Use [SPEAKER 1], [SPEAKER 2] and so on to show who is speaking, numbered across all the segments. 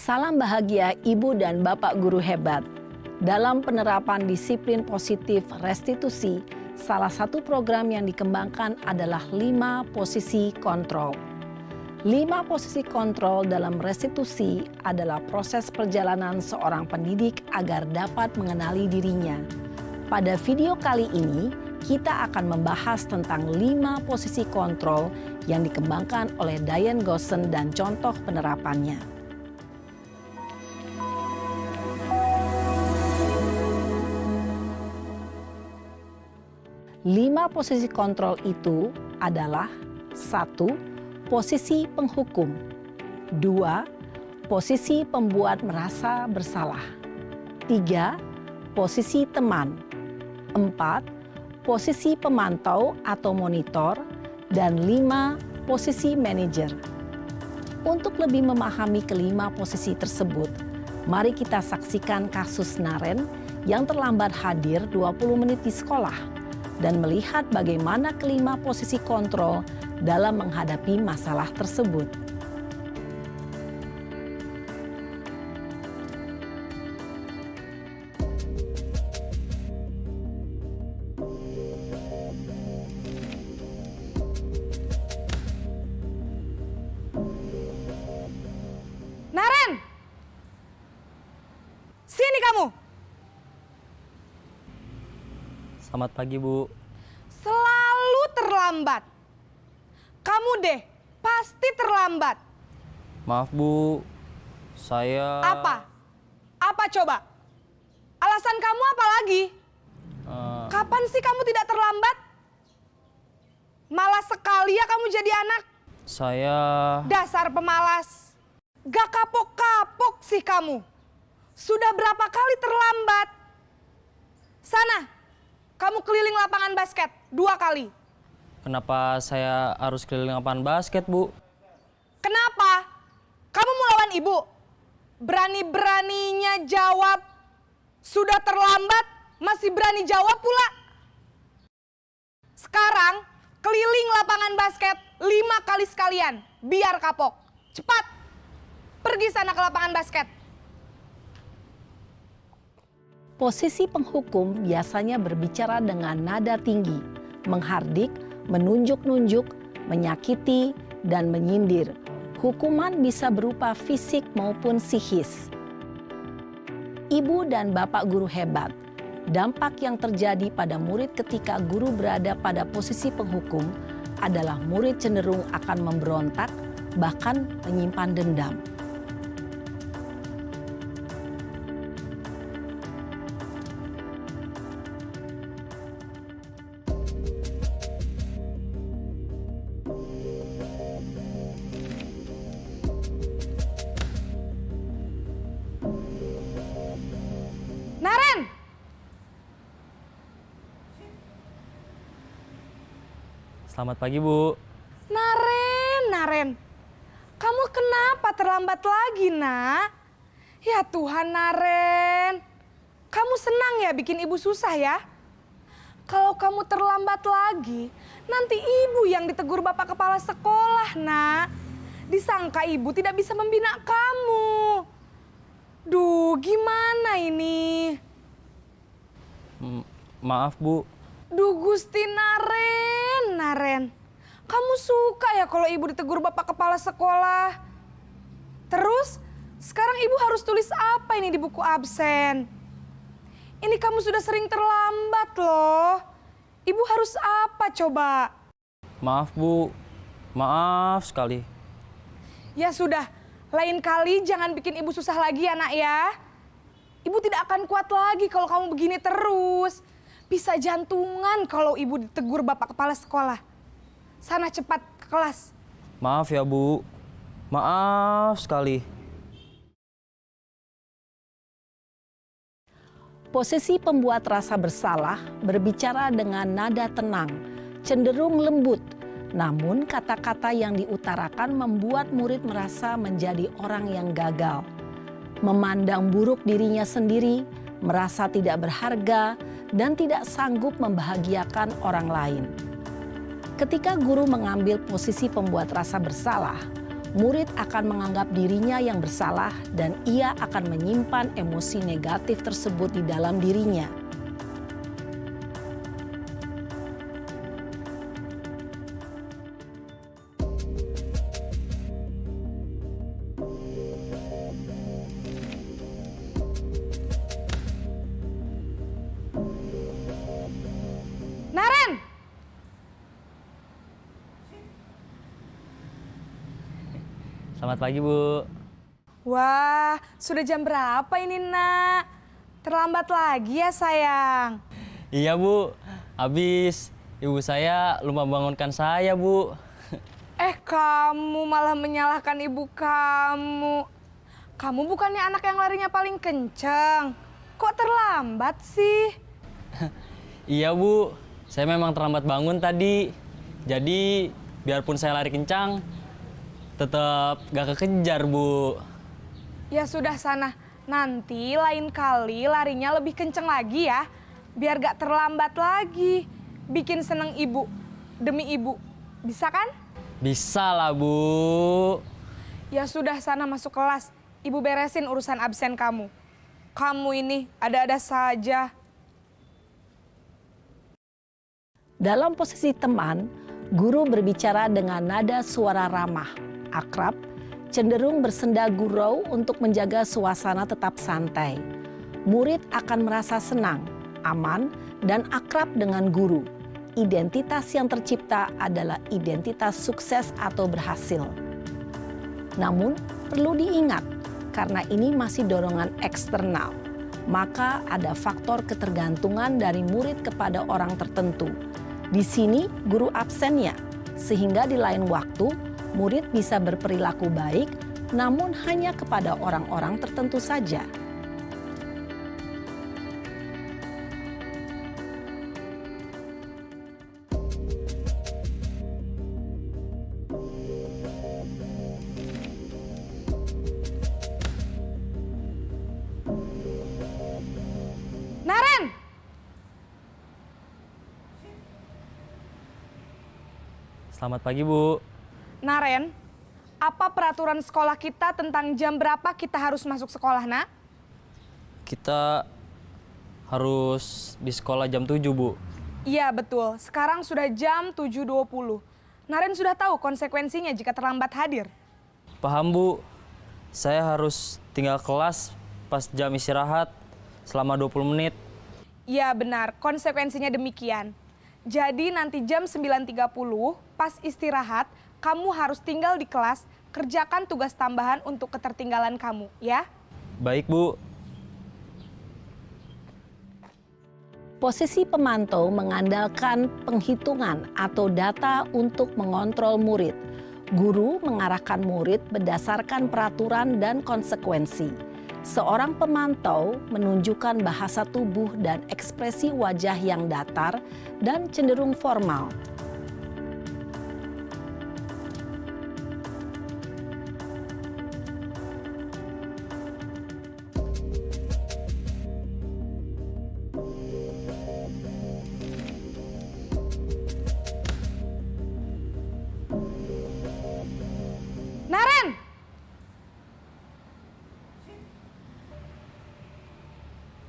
[SPEAKER 1] Salam bahagia Ibu dan Bapak guru hebat. Dalam penerapan disiplin positif restitusi, salah satu program yang dikembangkan adalah 5 posisi kontrol. 5 posisi kontrol dalam restitusi adalah proses perjalanan seorang pendidik agar dapat mengenali dirinya. Pada video kali ini, kita akan membahas tentang 5 posisi kontrol yang dikembangkan oleh Diane Gosson dan contoh penerapannya. 5 posisi kontrol itu adalah 1. Posisi penghukum. 2. Posisi pembuat merasa bersalah. 3. Posisi teman. 4. Posisi pemantau atau monitor. Dan 5. Posisi manajer. Untuk lebih memahami kelima posisi tersebut, mari kita saksikan kasus Naren yang terlambat hadir 20 menit di sekolah dan melihat bagaimana kelima posisi kontrol dalam menghadapi masalah tersebut.
[SPEAKER 2] Naren! Sini kamu!
[SPEAKER 3] Selamat pagi, Bu.
[SPEAKER 2] Selalu terlambat. Kamu deh, pasti terlambat.
[SPEAKER 3] Maaf, Bu. Saya...
[SPEAKER 2] Apa? Apa coba? Alasan kamu apa lagi? Kapan sih kamu tidak terlambat? Malas sekali ya kamu jadi anak.
[SPEAKER 3] Saya...
[SPEAKER 2] Dasar pemalas. Gak kapok-kapok sih kamu. Sudah berapa kali terlambat? Sana. Kamu keliling lapangan basket 2 kali.
[SPEAKER 3] Kenapa saya harus keliling lapangan basket, Bu?
[SPEAKER 2] Kenapa? Kamu mau lawan ibu? Berani-beraninya jawab. Sudah terlambat, masih berani jawab pula. Sekarang, keliling lapangan basket 5 kali sekalian. Biar kapok. Cepat. Pergi sana ke lapangan basket.
[SPEAKER 1] Posisi penghukum biasanya berbicara dengan nada tinggi, menghardik, menunjuk-nunjuk, menyakiti, dan menyindir. Hukuman bisa berupa fisik maupun psikis. Ibu dan Bapak guru hebat, dampak yang terjadi pada murid ketika guru berada pada posisi penghukum adalah murid cenderung akan memberontak, bahkan menyimpan dendam.
[SPEAKER 2] Naren!
[SPEAKER 3] Selamat pagi, Bu.
[SPEAKER 2] Naren. Kamu kenapa terlambat lagi, nak? Ya Tuhan, Naren. Kamu senang ya bikin ibu susah ya? Kalau kamu terlambat lagi, nanti ibu yang ditegur Bapak Kepala Sekolah, nak. Disangka ibu tidak bisa membina kamu. Duh, gimana ini?
[SPEAKER 3] Maaf, Bu.
[SPEAKER 2] Duh, Gusti Naren. Kamu suka ya kalau ibu ditegur Bapak Kepala Sekolah? Terus, sekarang ibu harus tulis apa ini di buku absen? Ini kamu sudah sering terlambat loh. Ibu harus apa coba?
[SPEAKER 3] Maaf, Bu. Maaf sekali.
[SPEAKER 2] Ya sudah, lain kali jangan bikin ibu susah lagi ya, nak ya. Ibu tidak akan kuat lagi kalau kamu begini terus. Bisa jantungan kalau ibu ditegur Bapak Kepala Sekolah. Sana cepat ke kelas.
[SPEAKER 3] Maaf ya, Bu. Maaf sekali.
[SPEAKER 1] Posisi pembuat rasa bersalah berbicara dengan nada tenang, cenderung lembut. Namun kata-kata yang diutarakan membuat murid merasa menjadi orang yang gagal. Memandang buruk dirinya sendiri, merasa tidak berharga, dan tidak sanggup membahagiakan orang lain. Ketika guru mengambil posisi pembuat rasa bersalah, murid akan menganggap dirinya yang bersalah dan ia akan menyimpan emosi negatif tersebut di dalam dirinya.
[SPEAKER 2] Naren!
[SPEAKER 3] Selamat pagi, Bu.
[SPEAKER 2] Wah, sudah jam berapa ini, Nak? Terlambat lagi ya, sayang.
[SPEAKER 3] Iya, Bu. Habis ibu saya lupa bangunkan saya, Bu.
[SPEAKER 2] Kamu malah menyalahkan ibu kamu. Kamu bukannya anak yang larinya paling kenceng. Kok terlambat sih?
[SPEAKER 3] Iya, Bu. Saya memang terlambat bangun tadi. Jadi, biarpun saya lari kencang, tetap gak kekejar, Bu.
[SPEAKER 2] Ya sudah sana, nanti lain kali larinya lebih kenceng lagi ya. Biar gak terlambat lagi. Bikin seneng ibu, demi ibu. Bisa kan?
[SPEAKER 3] Bisa lah, Bu.
[SPEAKER 2] Ya sudah sana masuk kelas. Ibu beresin urusan absen kamu. Kamu ini ada-ada saja.
[SPEAKER 1] Dalam posisi teman, guru berbicara dengan nada suara ramah, akrab, cenderung bersenda gurau untuk menjaga suasana tetap santai. Murid akan merasa senang, aman, dan akrab dengan guru. Identitas yang tercipta adalah identitas sukses atau berhasil. Namun, perlu diingat, karena ini masih dorongan eksternal, maka ada faktor ketergantungan dari murid kepada orang tertentu. Di sini, guru absennya, sehingga di lain waktu, murid bisa berperilaku baik, namun hanya kepada orang-orang tertentu saja.
[SPEAKER 2] Naren!
[SPEAKER 3] Selamat pagi, Bu.
[SPEAKER 2] Naren, apa peraturan sekolah kita tentang jam berapa kita harus masuk sekolah, Nak?
[SPEAKER 3] Kita harus di sekolah jam 7, Bu.
[SPEAKER 2] Iya, betul. Sekarang sudah jam 7.20. Naren sudah tahu konsekuensinya jika terlambat hadir.
[SPEAKER 3] Paham, Bu. Saya harus tinggal kelas pas jam istirahat selama 20 menit.
[SPEAKER 2] Iya, benar. Konsekuensinya demikian. Jadi nanti jam 9.30 pas istirahat, kamu harus tinggal di kelas, kerjakan tugas tambahan untuk ketertinggalan kamu, ya?
[SPEAKER 3] Baik, Bu.
[SPEAKER 1] Posisi pemantau mengandalkan penghitungan atau data untuk mengontrol murid. Guru mengarahkan murid berdasarkan peraturan dan konsekuensi. Seorang pemantau menunjukkan bahasa tubuh dan ekspresi wajah yang datar dan cenderung formal.
[SPEAKER 2] Naren!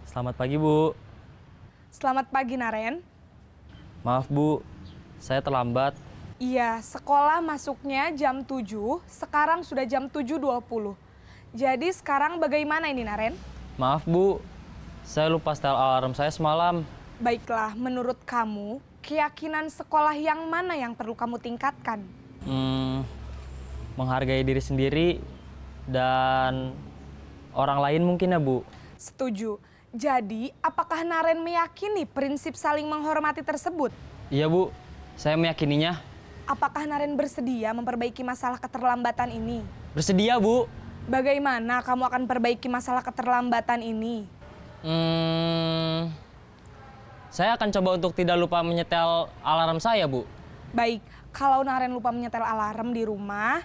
[SPEAKER 3] Selamat pagi, Bu.
[SPEAKER 2] Selamat pagi, Naren.
[SPEAKER 3] Maaf, Bu. Saya terlambat.
[SPEAKER 2] Iya, sekolah masuknya jam 7, sekarang sudah jam 7.20. Jadi sekarang bagaimana ini, Naren?
[SPEAKER 3] Maaf, Bu. Saya lupa setel alarm saya semalam.
[SPEAKER 2] Baiklah, menurut kamu, keyakinan sekolah yang mana yang perlu kamu tingkatkan?
[SPEAKER 3] Menghargai diri sendiri dan orang lain mungkin ya, Bu.
[SPEAKER 2] Setuju. Jadi, apakah Naren meyakini prinsip saling menghormati tersebut?
[SPEAKER 3] Iya, Bu. Saya meyakininya.
[SPEAKER 2] Apakah Naren bersedia memperbaiki masalah keterlambatan ini?
[SPEAKER 3] Bersedia, Bu.
[SPEAKER 2] Bagaimana kamu akan perbaiki masalah keterlambatan ini?
[SPEAKER 3] Saya akan coba untuk tidak lupa menyetel alarm saya, Bu.
[SPEAKER 2] Baik, kalau Naren lupa menyetel alarm di rumah,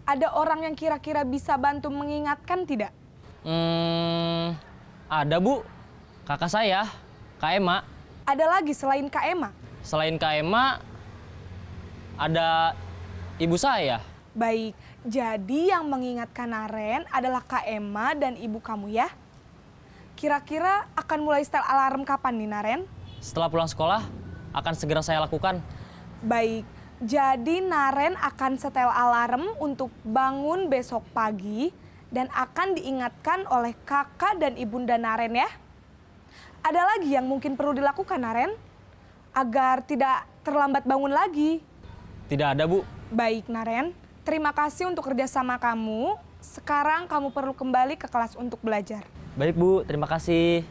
[SPEAKER 2] ada orang yang kira-kira bisa bantu mengingatkan tidak?
[SPEAKER 3] Ada, Bu. Kakak saya, Kak Ema.
[SPEAKER 2] Ada lagi selain Kak Ema?
[SPEAKER 3] Selain Kak Ema, ada ibu saya.
[SPEAKER 2] Baik, Jadi yang mengingatkan Naren adalah Kak Emma dan ibu kamu ya? Kira-kira akan mulai setel alarm kapan nih Naren?
[SPEAKER 3] Setelah pulang sekolah, akan segera saya lakukan.
[SPEAKER 2] Baik, jadi Naren akan setel alarm untuk bangun besok pagi dan akan diingatkan oleh kakak dan ibunda Naren ya. Ada lagi yang mungkin perlu dilakukan Naren? Agar tidak terlambat bangun lagi.
[SPEAKER 3] Tidak ada, Bu.
[SPEAKER 2] Baik Naren, terima kasih untuk kerjasama kamu. Sekarang kamu perlu kembali ke kelas untuk belajar.
[SPEAKER 3] Baik, Bu. Terima kasih.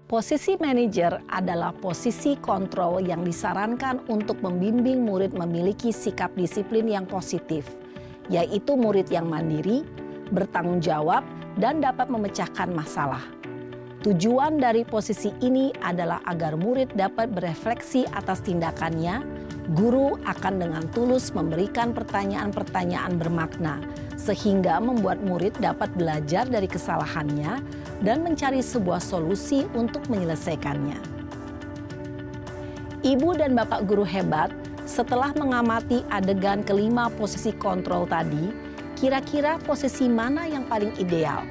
[SPEAKER 1] Posisi manajer adalah posisi kontrol yang disarankan untuk membimbing murid memiliki sikap disiplin yang positif, yaitu murid yang mandiri, bertanggung jawab, dan dapat memecahkan masalah. Tujuan dari posisi ini adalah agar murid dapat berefleksi atas tindakannya. Guru akan dengan tulus memberikan pertanyaan-pertanyaan bermakna, sehingga membuat murid dapat belajar dari kesalahannya dan mencari sebuah solusi untuk menyelesaikannya. Ibu dan bapak guru hebat, setelah mengamati adegan kelima posisi kontrol tadi, kira-kira posisi mana yang paling ideal?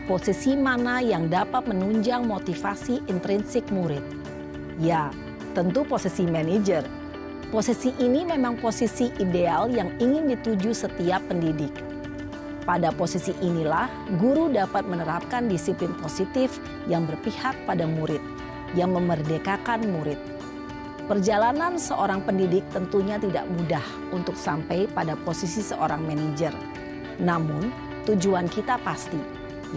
[SPEAKER 1] Posisi mana yang dapat menunjang motivasi intrinsik murid? Ya, tentu posisi manajer. Posisi ini memang posisi ideal yang ingin dituju setiap pendidik. Pada posisi inilah, guru dapat menerapkan disiplin positif yang berpihak pada murid, yang memerdekakan murid. Perjalanan seorang pendidik tentunya tidak mudah untuk sampai pada posisi seorang manajer. Namun, tujuan kita pasti,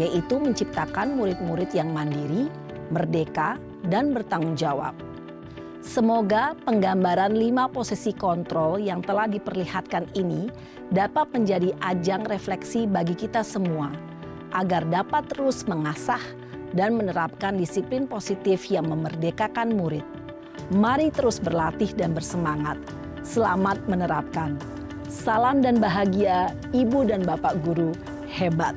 [SPEAKER 1] yaitu menciptakan murid-murid yang mandiri, merdeka, dan bertanggung jawab. Semoga penggambaran 5 posisi kontrol yang telah diperlihatkan ini dapat menjadi ajang refleksi bagi kita semua, agar dapat terus mengasah dan menerapkan disiplin positif yang memerdekakan murid. Mari terus berlatih dan bersemangat. Selamat menerapkan. Salam dan bahagia, Ibu dan Bapak Guru hebat.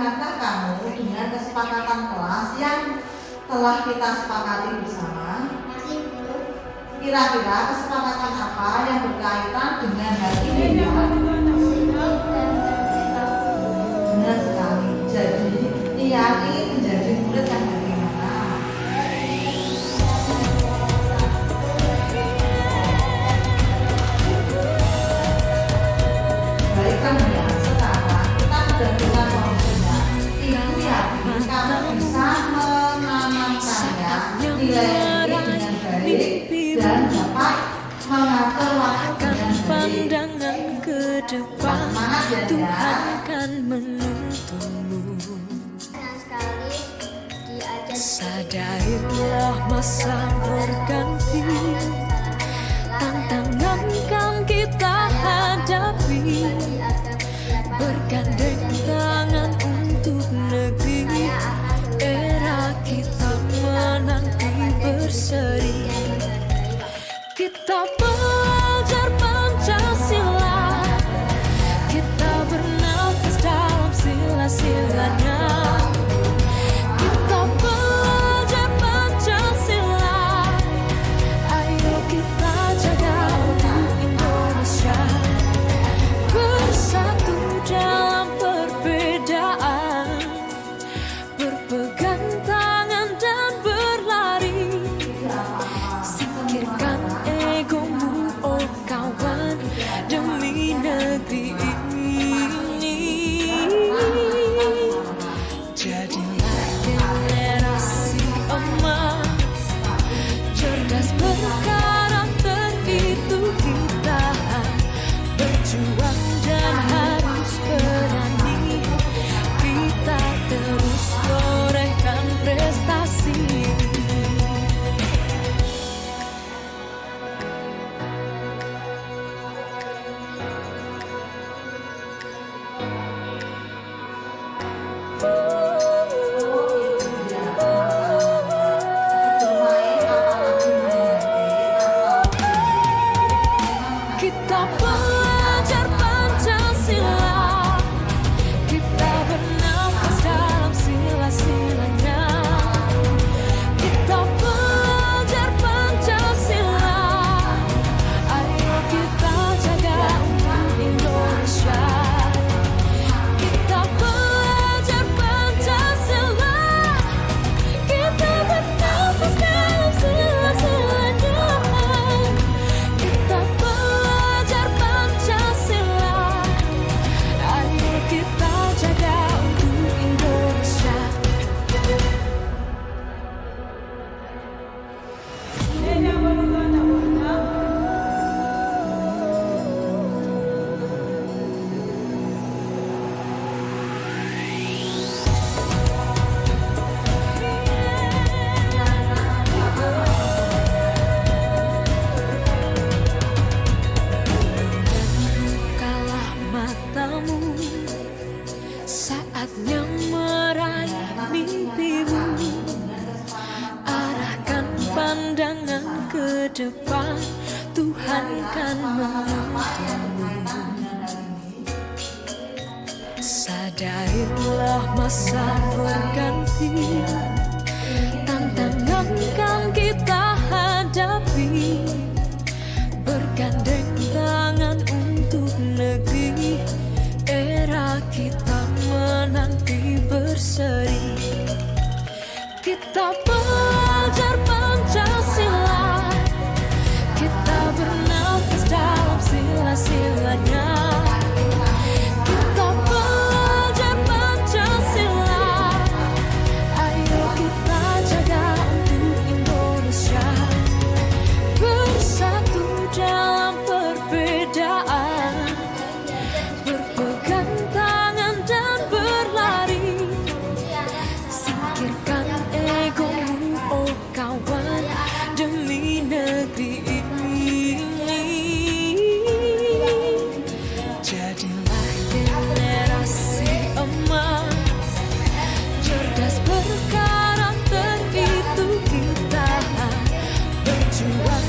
[SPEAKER 4] Ingatkah kamu dengan kesepakatan kelas yang telah kita sepakati bersama?
[SPEAKER 5] Masih belum.
[SPEAKER 4] Kira-kira kesepakatan apa yang berkaitan dengan hal ini? Benar sekali. Jadi, Tia ingin menjadi murid yang bagaimana? Baiklah ya, sekarang kita sudah bisa solusinya. Ibu yakin kamu bisa menanamkannya nilai ini dengan baik dan dapat mengatur waktu dengan baik.
[SPEAKER 6] Pandangan ke depan,
[SPEAKER 4] Semangat ya,
[SPEAKER 6] Tuhan
[SPEAKER 4] ya.
[SPEAKER 6] akan menuntunmu.
[SPEAKER 5] Senang sekali diajak
[SPEAKER 6] Sadarilah masa berganti, tantangan kan kita hadapi, bergandeng tangan untuk negeri, era kita menanti berseri. Kita belajar Pancasila, kita bernafas dalam sila-silanya. Kita belajar Pancasila, ayo kita jaga untuk Indonesia. Bersatu dalam perbedaan, berpegang tangan dan berlari. Singkirkan egomu, oh kawan, demi negeri ini. Jadilah generasi emas, cerdas berkarakter, itu kita. Berjuang dan harus berani, kita terus torehkan prestasi. Kita belajar Pancasila, kita bernafas dalam sila-silanya. Kita belajar Pancasila, ayo kita jaga untuk Indonesia. Kita belajar Pancasila, kita bernafas dalam sila-silanya. Kita belajar Pancasila, ayo kita jaga untuk Indonesia. Bukalah matamu, saatnya meraih mimpimu. Arahkan pandangan ke depan, Tuhan kan menuntunmu. Sadarilah masa berganti, tantangan kan kita hadapi, bergandeng tangan untuk negeri, era kita menanti berseri. Kita belajar Pancasila, kita bernafas dalam sila-silanya. Kita belajar Pancasila, ayo kita jaga untuk Indonesia. Bersatu dalam perbedaan, berpegang tangan dan berlari. Singkirkan egomu, oh kawan, demi negeri ini. Jadilah generasi emas, cerdas berkarakter, itu kita. Berjuang